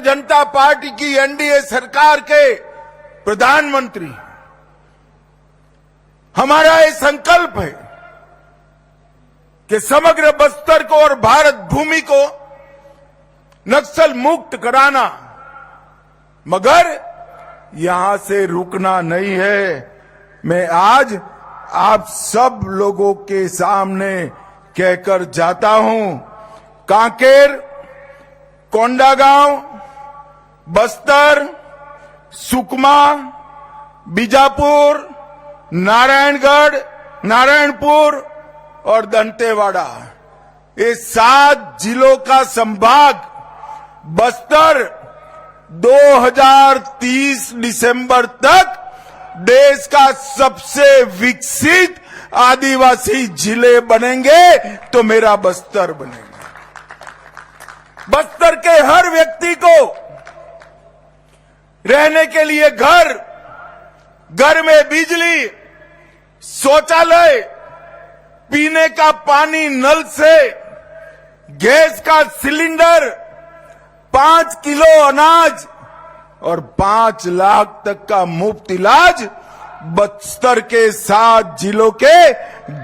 जनता party की NDA सरकार के प्रधानमंत्री, हमारा ये संकल्प है कि समग्र बस्तर को और भारत भूमि को नक्सल मुक्त कराना, मगर यहां से रुकना नहीं है। मैं आज आप सब लोगों के सामने कहकर जाता हूं, कांकेर, कोंडागांव, बस्तर, सुकमा, बीजापुर, नारायणगढ़, नारायणपुर और दंतेवाड़ा, ये 7 जिलों का संभाग बस्तर 2030 दिसंबर तक देश का सबसे विकसित आदिवासी जिले बनेंगे तो मेरा बस्तर बनेगा। बस्तर के हर व्यक्ति को रहने के लिए घर, घर में बिजली, शौचालय, पीने का पानी नल से, गैस का सिलेंडर, 5 किलो अनाज और 5 लाख तक का मुफ्त इलाज बस्तर के 7 जिलों के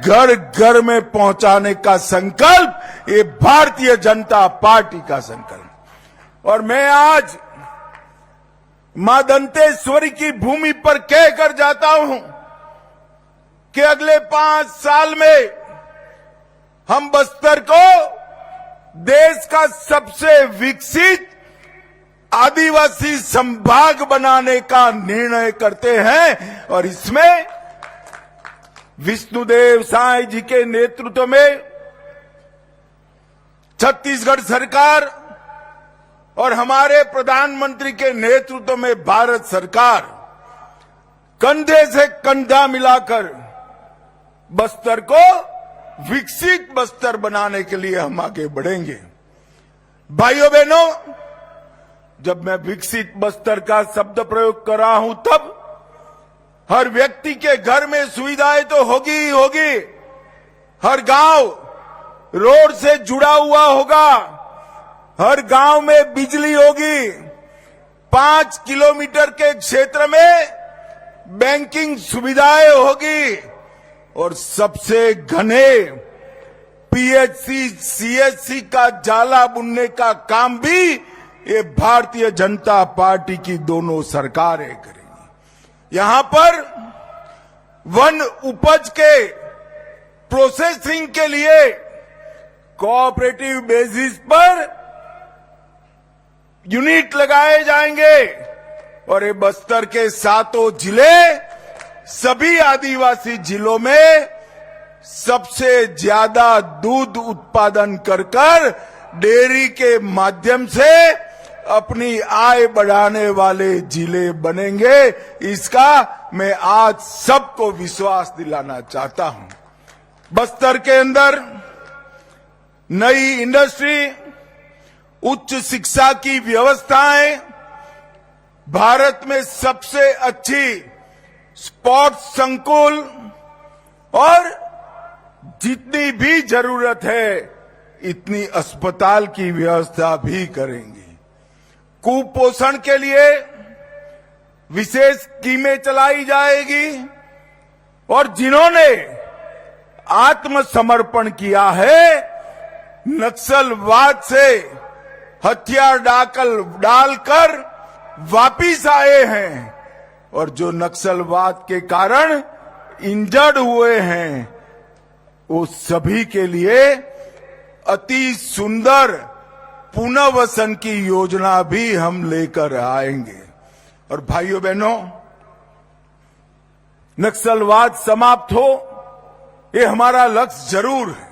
घर घर में पहुंचाने का संकल्प ये भारतीय जनता पार्टी का संकल्प। और मैं आज मां दंतेश्वरी की भूमि पर कहकर जाता हूं कि अगले 5 साल में हम बस्तर को देश का सबसे विकसित आदिवासी संभाग बनाने का निर्णय करते हैं। और इसमें विष्णुदेव साय जी के नेतृत्व में छत्तीसगढ़ सरकार और हमारे प्रधानमंत्री के नेतृत्व में भारत सरकार कंधे से कंधा मिलाकर बस्तर को विकसित बस्तर बनाने के लिए हम आगे बढ़ेंगे। भाइयों बहनों, जब मैं विकसित बस्तर का शब्द प्रयोग कर रहा हूं तब हर व्यक्ति के घर में सुविधाएं तो होगी ही होगी। हर गांव रोड से जुड़ा हुआ होगा, हर गांव में बिजली होगी, 5 किलोमीटर के क्षेत्र में बैंकिंग सुविधाएं होगी और सबसे घने पीएचसी, सीएचसी का जाला बुनने का काम भी ये भारतीय जनता पार्टी की दोनों सरकारें करेंगी। यहां पर वन उपज के प्रोसेसिंग के लिए कोऑपरेटिव बेसिस पर यूनिट लगाए जाएंगे और ये बस्तर के 7 जिले सभी आदिवासी जिलों में सबसे ज्यादा दूध उत्पादन कर डेयरी के माध्यम से अपनी आय बढ़ाने वाले जिले बनेंगे। इसका मैं आज सबको विश्वास दिलाना चाहता हूं। बस्तर के अंदर नई इंडस्ट्री, उच्च शिक्षा की व्यवस्थाएं, भारत में सबसे अच्छी स्पोर्ट्स संकुल और जितनी भी जरूरत है इतनी अस्पताल की व्यवस्था भी करेंगे। कुपोषण के लिए विशेष स्कीमें चलाई जाएगी और जिन्होंने आत्मसमर्पण किया है, नक्सलवाद से हथियार डालकर वापिस आए हैं और जो नक्सलवाद के कारण इंजर्ड हुए हैं, वो सभी के लिए अति सुंदर पुनर्वसन की योजना भी हम लेकर आएंगे। और भाइयों बहनों, नक्सलवाद समाप्त हो ये हमारा लक्ष्य जरूर है,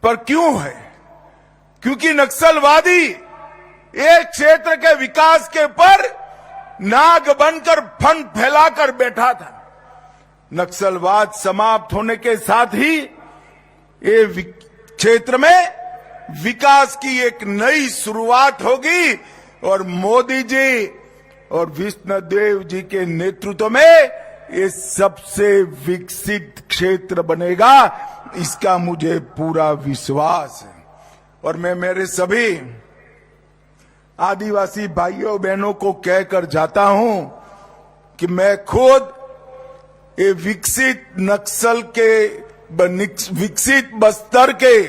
पर क्यों है? क्योंकि नक्सलवादी एक क्षेत्र के विकास के पर नाग बनकर फंड फैलाकर बैठा था। नक्सलवाद समाप्त होने के साथ ही ये क्षेत्र में विकास की एक नई शुरुआत होगी और मोदी जी और विष्णुदेव जी के नेतृत्व में ये सबसे विकसित क्षेत्र बनेगा, इसका मुझे पूरा विश्वास है। और मैं मेरे सभी आदिवासी भाइयों बहनों को कहकर जाता हूं कि मैं खुद ये विकसित बस्तर के,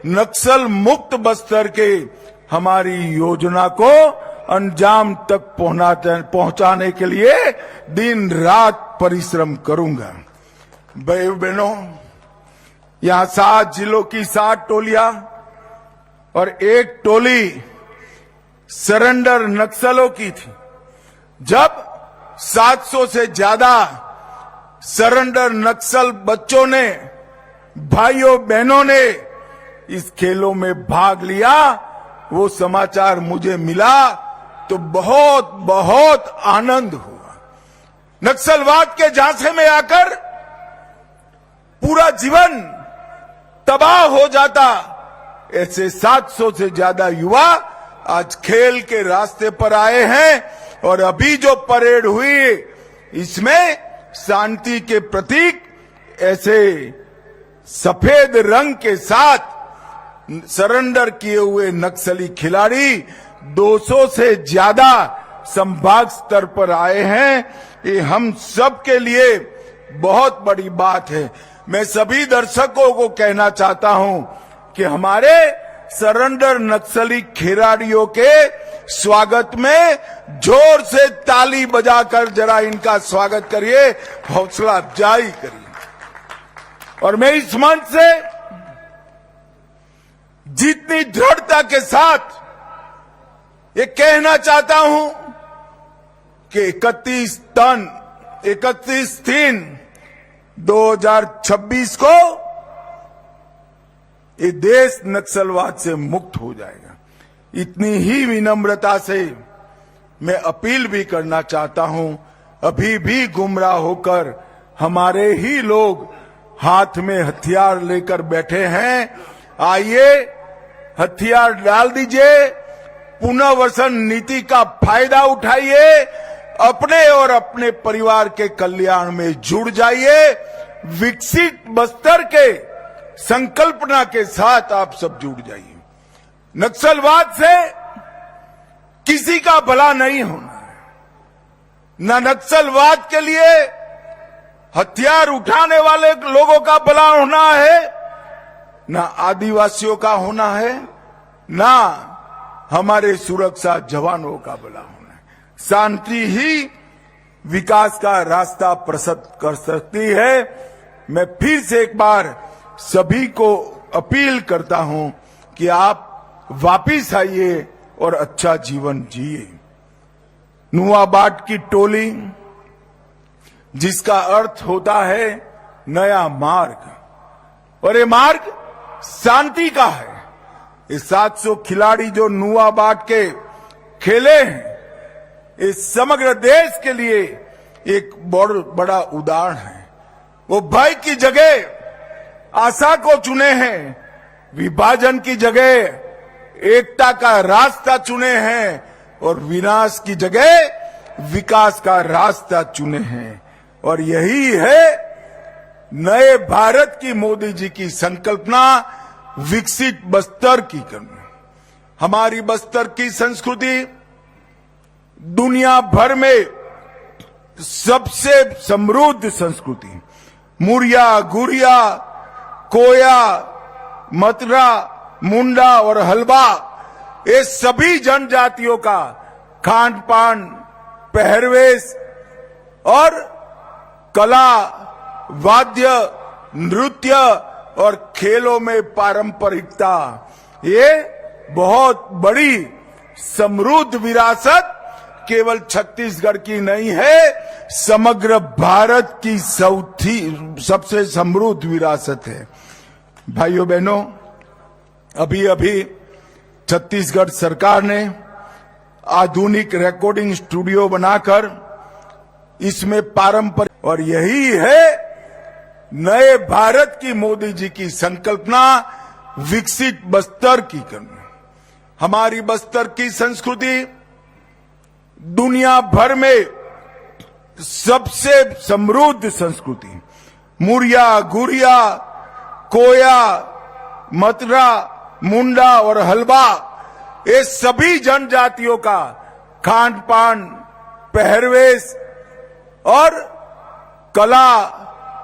नक्सल मुक्त बस्तर के हमारी योजना को अंजाम तक पहुंचाने के लिए दिन रात परिश्रम करूंगा। भाइयों बहनों, यहां 7 जिलों की 7 टोलियां और 1 टोली सरेंडर नक्सलों की थी। जब 700 से ज्यादा सरेंडर नक्सल बच्चों ने, भाइयों बहनों ने इस खेलों में भाग लिया, वो समाचार मुझे मिला तो बहुत बहुत आनंद हुआ। नक्सलवाद के झांसे में आकर पूरा जीवन तबाह हो जाता, ऐसे 700 से ज्यादा युवा आज खेल के रास्ते पर आए हैं। और अभी जो परेड हुई इसमें शांति के प्रतीक ऐसे सफेद रंग के साथ सरेंडर किए हुए नक्सली खिलाड़ी 200 से ज्यादा संभाग स्तर पर आए हैं। ये हम सब के लिए बहुत बड़ी बात है। मैं सभी दर्शकों को कहना चाहता हूं कि हमारे सरेंडर नक्सली खिलाड़ियों के स्वागत में जोर से ताली बजाकर जरा इनका स्वागत करिए, हौसला अफजाई करिए। और मैं इस मंच से जितनी दृढ़ता के साथ ये कहना चाहता हूं कि 31/3/2026 को ये देश नक्सलवाद से मुक्त हो जाएगा। इतनी ही विनम्रता से मैं अपील भी करना चाहता हूं, अभी भी गुमराह होकर हमारे ही लोग हाथ में हथियार लेकर बैठे हैं। आइए हथियार डाल दीजिए, पुनर्वसन नीति का फायदा उठाइए, अपने और अपने परिवार के कल्याण में जुड़ जाइए। विकसित बस्तर के संकल्पना के साथ आप सब जुड़ जाइए। नक्सलवाद से किसी का भला नहीं होना है, न नक्सलवाद के लिए हथियार उठाने वाले लोगों का भला होना है, न आदिवासियों का होना है, न हमारे सुरक्षा जवानों का भला होना है। शांति ही विकास का रास्ता प्रशस्त कर सकती है। मैं फिर से एक बार सभी को अपील करता हूं कि आप वापिस आइए और अच्छा जीवन जिए। नुआबाट की टोली, जिसका अर्थ होता है नया मार्ग, और ये मार्ग शांति का है। ये 700 खिलाड़ी जो नुआबाट के खेले हैं, इस समग्र देश के लिए एक बहुत बड़ा उदाहरण है। वो भय की जगह आशा को चुने हैं, विभाजन की जगह एकता का रास्ता चुने हैं, और विनाश की जगह विकास का रास्ता चुने हैं। और यही है नए भारत की मोदी जी की संकल्पना, विकसित बस्तर की करना। हमारी बस्तर की संस्कृति दुनिया भर में सबसे समृद्ध संस्कृति, मुरिया, गुरिया, कोया, मतरा, मुंडा और हलवा, ये सभी जनजातियों का खान पान, पहरवेश और कला, वाद्य, नृत्य और खेलों में पारंपरिकता, ये बहुत बड़ी समृद्ध विरासत केवल छत्तीसगढ़ की नहीं है, समग्र भारत की सबसे समृद्ध विरासत है। भाइयों बहनों, अभी अभी छत्तीसगढ़ सरकार ने आधुनिक रिकॉर्डिंग स्टूडियो बनाकर इसमें पारंपरिक, और यही है नए भारत की मोदी जी की संकल्पना, विकसित बस्तर की करना। हमारी बस्तर की संस्कृति दुनिया भर में सबसे समृद्ध संस्कृति, मुरिया, गुरिया, कोया, मतरा, मुंडा और हलवा, ये सभी जनजातियों का खान पान, पहरवेश और कला,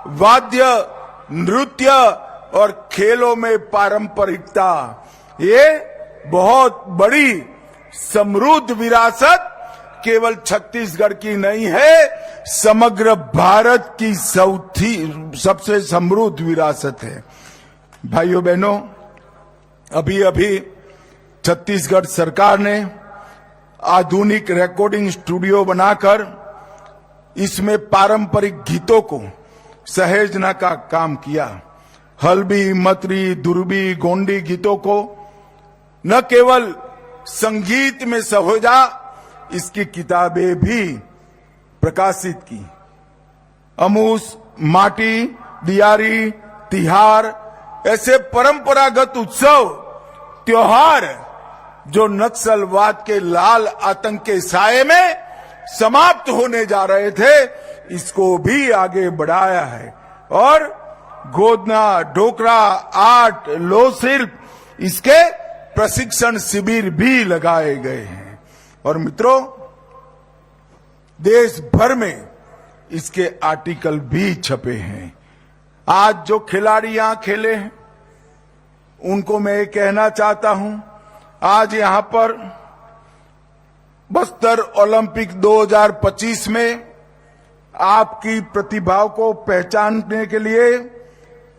वाद्य, नृत्य और खेलों में पारंपरिकता, ये बहुत बड़ी समृद्ध विरासत केवल छत्तीसगढ़ की नहीं है, समग्र भारत की सबसे समृद्ध विरासत है। भाइयों बहनों, अभी अभी छत्तीसगढ़ सरकार ने आधुनिक रिकॉर्डिंग स्टूडियो बनाकर इसमें पारंपरिक गीतों को सहेजने का काम किया। हल्बी, मतरी, दुर्बी, गोंडी गीतों को न केवल संगीत में सहेजा, इसकी किताबें भी प्रकाशित की। अमूस, माटी, दियारी, तिहार ऐसे परंपरागत उत्सव, त्योहार जो नक्सलवाद के लाल आतंक के साए में समाप्त होने जा रहे थे, इसको भी आगे बढ़ाया है। और गोदना, डोकरा, आर्ट, लोह शिल्प, इसके प्रशिक्षण शिविर भी लगाए गए हैं। और मित्रों, देश भर में इसके आर्टिकल भी छपे हैं। आज जो खिलाड़ी यहां खेले हैं, उनको मैं ये कहना चाहता हूं, आज यहां पर बस्तर ओलंपिक 2025 में आपकी प्रतिभाओं को पहचानने के लिए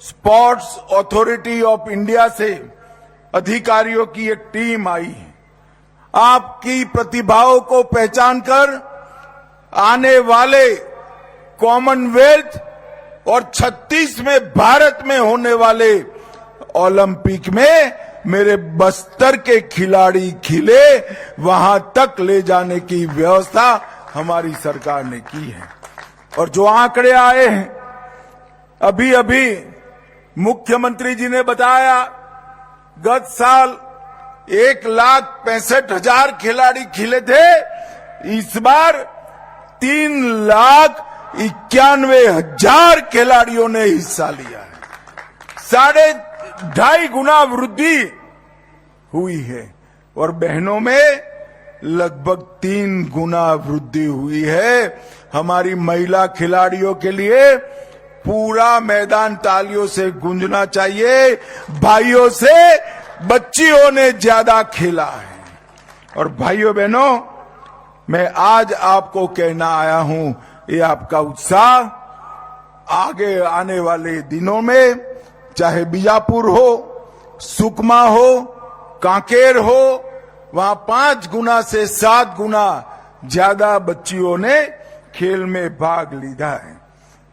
स्पोर्ट्स अथॉरिटी ऑफ इंडिया से अधिकारियों की एक टीम आई है। आपकी प्रतिभाओं को पहचानकर आने वाले कॉमनवेल्थ और 36 में भारत में होने वाले ओलंपिक में मेरे बस्तर के खिलाड़ी खिले, वहां तक ले जाने की व्यवस्था हमारी सरकार ने की है। और जो आंकड़े आए हैं, अभी अभी मुख्यमंत्री जी ने बताया, गत साल 1,65,000 खिलाड़ी खिले थे, इस बार 3,91,000 खिलाड़ियों ने हिस्सा लिया है। 2.5 गुना वृद्धि हुई है। और बहनों में लगभग 3 गुना वृद्धि हुई है। हमारी महिला खिलाड़ियों के लिए पूरा मैदान तालियों से गूंजना चाहिए। भाइयों से बच्चियों ने ज्यादा खेला है। और भाइयों बहनों, मैं आज आपको कहना आया हूं, ये आपका उत्साह आगे आने वाले दिनों में, चाहे बीजापुर हो, सुकमा हो, कांकेर हो, वहां 5 गुना से 7 गुना ज्यादा बच्चियों ने खेल में भाग लिया है।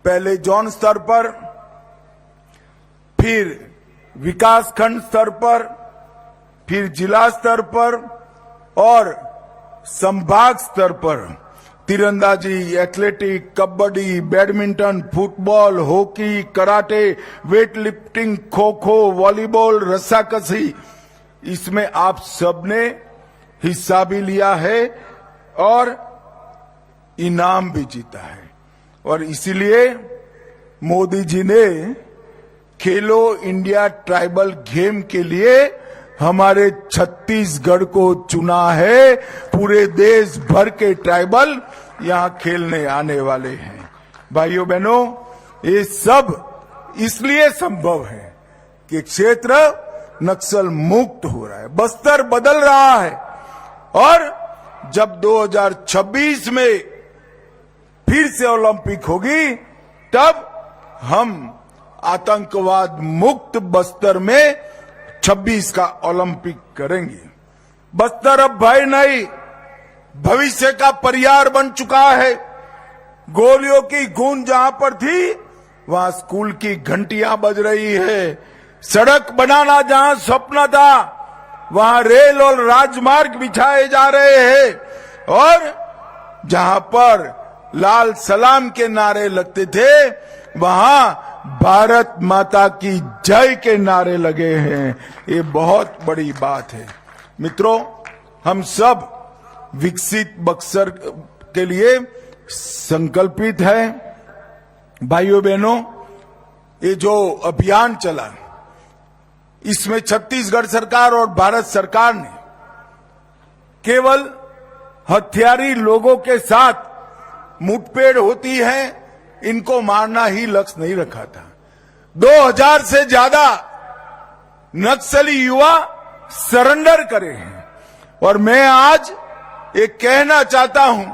पहले जोन स्तर पर, फिर विकास खंड स्तर पर, फिर जिला स्तर पर और संभाग स्तर पर तीरंदाजी, athletic, kabaddi, badminton, football, hockey, karate, weight lifting, kho kho, volleyball, रस्साकशी, इसमें आप सबने हिस्सा भी लिया है और इनाम भी जीता है। और इसीलिए मोदी जी ने खेलो इंडिया ट्राइबल गेम के लिए हमारे छत्तीसगढ़ को चुना है। पूरे देश भर के ट्राइबल यहां खेलने आने वाले हैं। भाइयों बहनों, ये सब इसलिए संभव है कि क्षेत्र नक्सल मुक्त हो रहा है, बस्तर बदल रहा है। और जब 2026 में फिर से ओलंपिक होगी, तब हम आतंकवाद मुक्त बस्तर में 26 का ओलंपिक करेंगे। बस्तर अब भय नहीं, भविष्य का परियार बन चुका है। गोलियों की गूंज जहां पर थी, वहां स्कूल की घंटियां बज रही है। सड़क बनाना जहां स्वप्न था, वहां रेल और राजमार्ग बिछाए जा रहे हैं। और जहां पर लाल सलाम के नारे लगते थे, वहां भारत माता की जय के नारे लगे हैं। ये बहुत बड़ी बात है। मित्रों, हम सब विकसित बक्सर के लिए संकल्पित हैं। भाइयों बहनों, ये जो अभियान चला, इसमें छत्तीसगढ़ सरकार और भारत सरकार ने केवल हथियारी लोगों के साथ मुठभेड़ होती है, इनको मारना ही लक्ष्य नहीं रखा था। 2000 से ज्यादा नक्सली युवा सरेंडर करे हैं। और मैं आज ये कहना चाहता हूं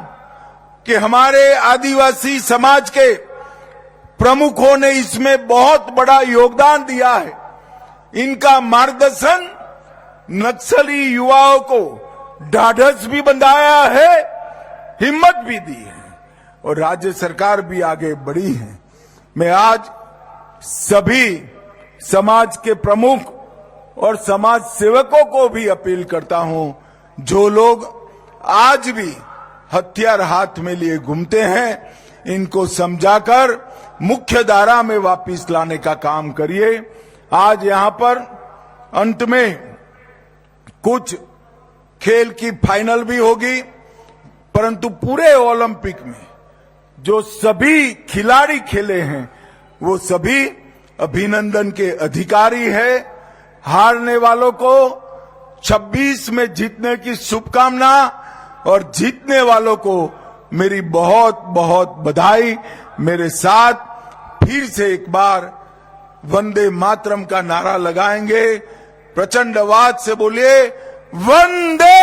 कि हमारे आदिवासी समाज के प्रमुखों ने इसमें बहुत बड़ा योगदान दिया है। इनका मार्गदर्शन नक्सली युवाओं को ढाढ़स भी बंधाया है, हिम्मत भी दी है, और राज्य सरकार भी आगे बढ़ी है। मैं आज सभी समाज के प्रमुख और समाज सेवकों को भी अपील करता हूं, जो लोग आज भी हथियार हाथ में लिए घूमते हैं, इनको समझाकर मुख्य धारा में वापस लाने का काम करिए। आज यहां पर अंत में कुछ खेल की फाइनल भी होगी, परंतु पूरे ओलंपिक में जो सभी खिलाड़ी खेले हैं वो सभी अभिनंदन के अधिकारी है। हारने वालों को 26 में जीतने की शुभकामना, और जीतने वालों को मेरी बहुत बहुत बधाई। मेरे साथ फिर से एक बार वंदे मातरम का नारा लगाएंगे। प्रचंड आवाज से बोलिए, वंदे